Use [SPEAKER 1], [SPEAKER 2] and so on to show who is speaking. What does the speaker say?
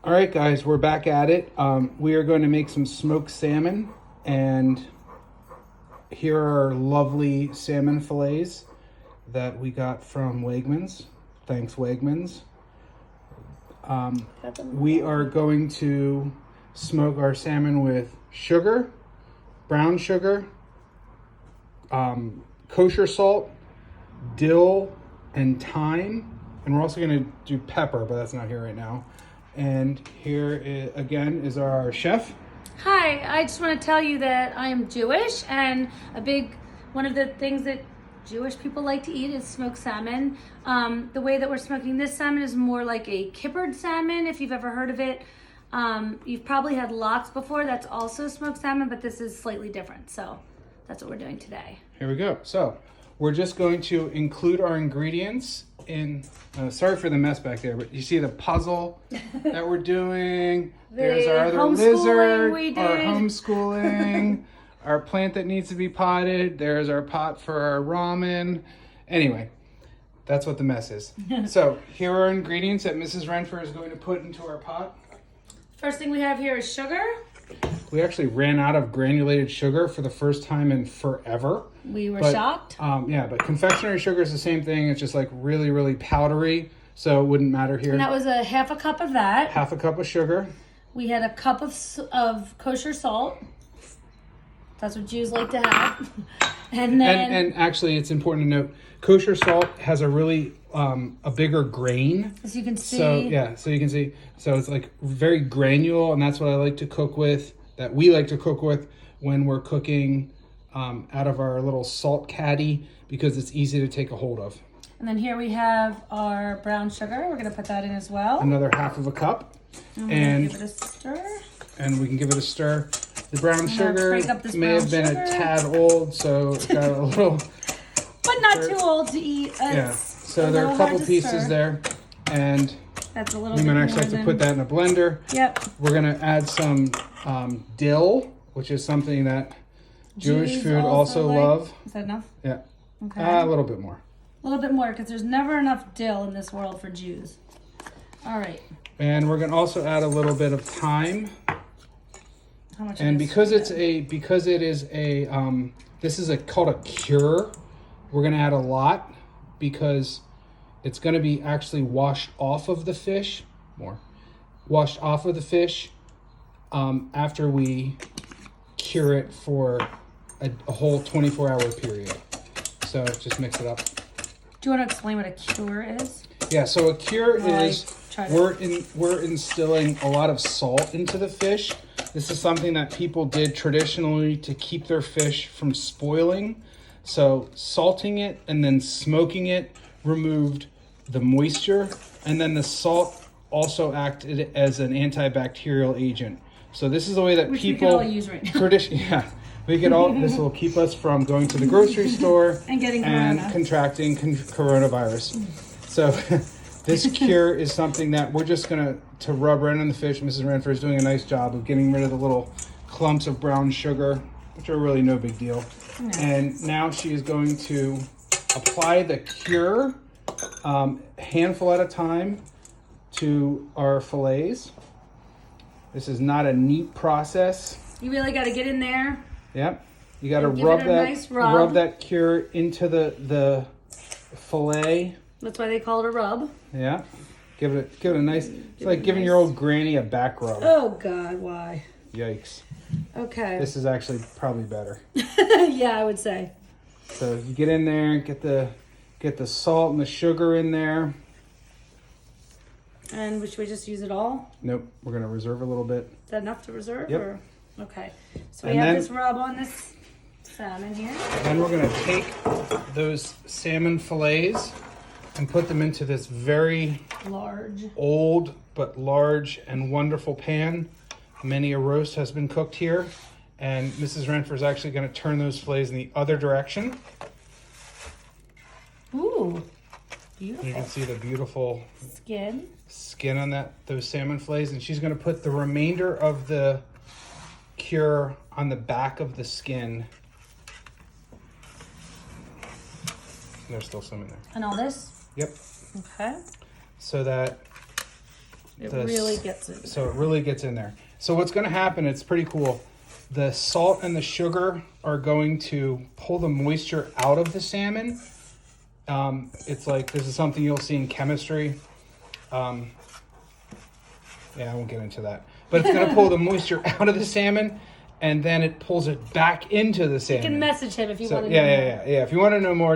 [SPEAKER 1] All right, guys, we're back at it. We are going to make some smoked salmon, and here are our lovely salmon fillets that we got from Wegmans. Thanks, Wegmans. We are going to smoke our salmon with sugar, brown sugar, kosher salt, dill, and thyme. And we're also going to do pepper, but that's not here right now. And here again is our chef.
[SPEAKER 2] Hi, I just want to tell you that I am Jewish, and one of the things that Jewish people like to eat is smoked salmon. The way that we're smoking this salmon is more like a kippered salmon, if you've ever heard of it. You've probably had lox before, that's also smoked salmon, but this is slightly different. So that's what we're doing today.
[SPEAKER 1] Here we go. So we're just going to include our ingredients in, sorry for the mess back there, but you see the puzzle that we're doing. There's our other lizard, our homeschooling, our plant that needs to be potted. There's our pot for our ramen. Anyway, that's what the mess is. So here are ingredients that Mrs. Renfer is going to put into our pot.
[SPEAKER 2] First thing we have here is sugar.
[SPEAKER 1] We actually ran out of granulated sugar for the first time in forever.
[SPEAKER 2] We were shocked.
[SPEAKER 1] Yeah, but confectionery sugar is the same thing. It's just like really, really powdery, so it wouldn't matter here.
[SPEAKER 2] And that was a half a cup of that.
[SPEAKER 1] Half a cup of sugar.
[SPEAKER 2] We had a cup of kosher salt. That's what Jews like to have. And then...
[SPEAKER 1] And actually, it's important to note, kosher salt has a really, a bigger grain.
[SPEAKER 2] As you can see.
[SPEAKER 1] So, yeah, so you can see. So it's like very granule, and that's what I like to cook with, that we like to cook with when we're cooking out of our little salt caddy, because it's easy to take a hold of.
[SPEAKER 2] And then here we have our brown sugar. We're going to put that in as well.
[SPEAKER 1] Another half of a cup.
[SPEAKER 2] And give it a stir.
[SPEAKER 1] And we can give it a stir. The brown sugar may have been
[SPEAKER 2] sugar.
[SPEAKER 1] a tad old, so it's got a little...
[SPEAKER 2] But not too old to eat.
[SPEAKER 1] Yeah, so there are a couple pieces there. And
[SPEAKER 2] that's a little
[SPEAKER 1] we
[SPEAKER 2] bit
[SPEAKER 1] might actually have to put that in a blender.
[SPEAKER 2] Yep.
[SPEAKER 1] We're going to add some dill, which is something that Jewish food also love.
[SPEAKER 2] Is that enough?
[SPEAKER 1] Yeah.
[SPEAKER 2] Okay.
[SPEAKER 1] A little bit more.
[SPEAKER 2] A little bit more, because there's never enough dill in this world for Jews. All right.
[SPEAKER 1] And we're going to also add a little bit of thyme.
[SPEAKER 2] How much?
[SPEAKER 1] And because it is called a cure, we're going to add a lot, because it's going to be actually washed off of the fish. Washed off of the fish after we cure it for a whole 24-hour period. So just mix it up.
[SPEAKER 2] Do you want to explain what a cure is?
[SPEAKER 1] Yeah, so a cure is we're instilling a lot of salt into the fish. This is something that people did traditionally to keep their fish from spoiling. So salting it and then smoking it removed the moisture, and then the salt also acted as an antibacterial agent. So this is the way that
[SPEAKER 2] which
[SPEAKER 1] people
[SPEAKER 2] we can all use right now.
[SPEAKER 1] We can all. This will keep us from going to the grocery store
[SPEAKER 2] and getting
[SPEAKER 1] contracting coronavirus. So this cure is something that we're just gonna rub right on the fish. Mrs. Renfer is doing a nice job of getting rid of the little clumps of brown sugar, which are really no big deal. And now she is going to apply the cure, handful at a time, to our fillets. This is not a neat process.
[SPEAKER 2] You really got to get in there.
[SPEAKER 1] Yep. You got to rub that cure into the fillet.
[SPEAKER 2] That's why they call it a rub.
[SPEAKER 1] Yeah. Give it a nice. It's like giving your old granny a back rub.
[SPEAKER 2] Oh God, why?
[SPEAKER 1] Yikes.
[SPEAKER 2] Okay.
[SPEAKER 1] This is actually probably better.
[SPEAKER 2] Yeah, I would say.
[SPEAKER 1] So you get in there, get the salt and the sugar in there.
[SPEAKER 2] And should we just use it all?
[SPEAKER 1] Nope. We're gonna reserve a little bit.
[SPEAKER 2] Is that enough to reserve?
[SPEAKER 1] Yep.
[SPEAKER 2] Or? Okay. So we have this rub on this salmon here.
[SPEAKER 1] Then we're gonna take those salmon fillets and put them into this very old but large and wonderful pan. Many a roast has been cooked here, and Mrs. Renfer is actually going to turn those fillets in the other direction.
[SPEAKER 2] Ooh, beautiful!
[SPEAKER 1] You can see the beautiful skin on those salmon fillets, and she's going to put the remainder of the cure on the back of the skin. There's still some in there.
[SPEAKER 2] And all this?
[SPEAKER 1] Yep.
[SPEAKER 2] Okay.
[SPEAKER 1] So that
[SPEAKER 2] It really gets in.
[SPEAKER 1] So it really gets in there. So what's going to happen, it's pretty cool. The salt and the sugar are going to pull the moisture out of the salmon. It's like, this is something you'll see in chemistry. Yeah, I won't get into that. But it's going to pull the moisture out of the salmon, and then it pulls it back into the salmon.
[SPEAKER 2] You can message him if you want to know.
[SPEAKER 1] Yeah. If you want to know more,